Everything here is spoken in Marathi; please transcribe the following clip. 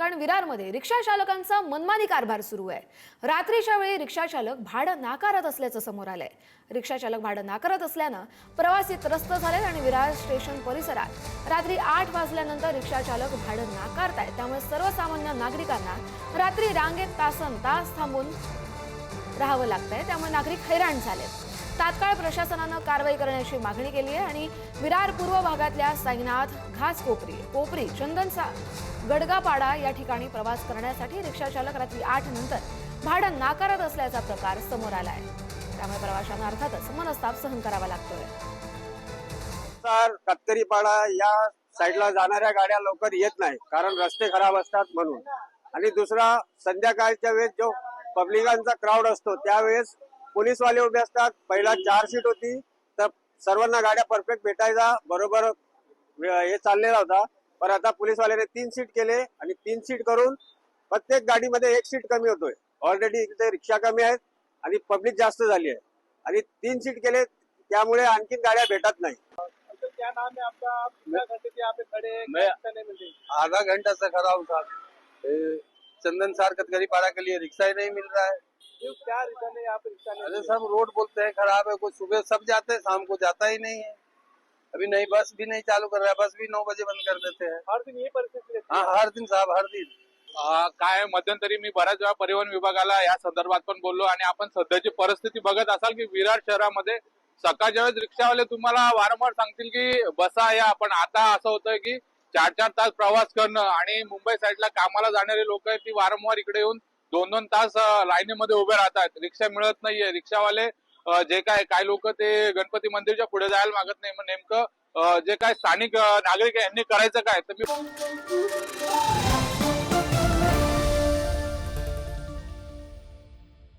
ठिकाण विरारमध्ये रिक्षा चालकांचा मनमानी कारभार सुरू आहे। रात्रीच्या वेळी रिक्षा चालक भाडं नाकारत असल्याचं समोर आलंय। रिक्षा चालक भाडं नाकारत असल्यानं प्रवासी त्रस्त झाले आणि विरार स्टेशन परिसरात रात्री 8 वाजल्यानंतर रिक्षा चालक भाडं नाकारतायत। त्यामुळे सर्वसामान्य नागरिकांना रात्री रांगेत तासनतास थांबून राहावं लागतंय। त्यामुळे नागरिक हैराण झालेत। तात्काळ प्रशासनानं कारवाई करण्याची मागणी केली आहे आणि विरार पूर्व भागातल्या साईनाथ, घासकोपरी, चंदनचा गडगापाडा या ठिकाणी प्रवास करण्यासाठी रिक्षा चालक रात्री 8 नंतर भाडं नाकारत असल्याचा प्रकार समोर आलाय। त्यामुळे प्रवाशांना अर्थातच मनस्ताप सहन करावा लागतोय। कत्तरीपाडा या साईडला जाणाऱ्या गाड्या लवकर येत नाही, कारण रस्ते खराब असतात म्हणून। आणि दुसरा, संध्याकाळच्या वेळेस जो पब्लिकांचा क्राऊड असतो त्यावेळेस पोलीसवाले उभे असतात। पहिला 4 सीट होती तर सर्वांना गाड्या परफेक्ट भेटायचा, बरोबर हे चाललेला होता। पण आता पोलीसवाल्याने 3 सीट केले आणि 3 सीट करून प्रत्येक गाडीमध्ये 1 सीट कमी होतोय। ऑलरेडी इथे रिक्षा कमी आहेत आणि पब्लिक जास्त झाली आहे आणि 3 सीट केले, त्यामुळे आणखीन गाड्या भेटत नाही। क्या नाम है आपका? आप कितना घंटे से यहाँ पे खड़े हैं? मैं नहीं मिल आधा घंटा से खड़ा हूँ साहब। चंदन सार कतगरीपाड़ा के लिए रिक्शा ही नहीं मिल रहा है। क्या रीजन है यहाँ पे रिक्शा नहीं? अरे सब रोड बोलते हैं खराब है, कोई सुबह सब जाते हैं, शाम को जाता ही नहीं है। अभी नई बस भी नहीं चालू कर रहा है, बस भी 9 बजे बंद कर देते हैं। हर दिन ये परिस्थिती रहती है? हाँ, हर दिन साहब, हर दिन। काय मध्यंतरी मी बऱ्याच वेळा परिवहन विभागाला या संदर्भात पण बोललो आणि आपण सध्याची परिस्थिती बघत असाल की विरार शहरामध्ये सकाळच्या वेळेस रिक्षावाले तुम्हाला वारंवार सांगतील की बसा या, पण आता असं होतंय की 4-4 तास प्रवास करणं आणि मुंबई साईडला कामाला जाणारे लोक आहेत ती वारंवार इकडे येऊन 2-2 तास लाईनीमध्ये उभे राहतात। रिक्षा मिळत नाहीये। रिक्षावाले जे काय लोक ते गणपती मंदिरच्या पुढे जायला मागत नाही। मग नेमकं जे काय स्थानिक नागरिक आहे यांनी करायचं काय? तर मी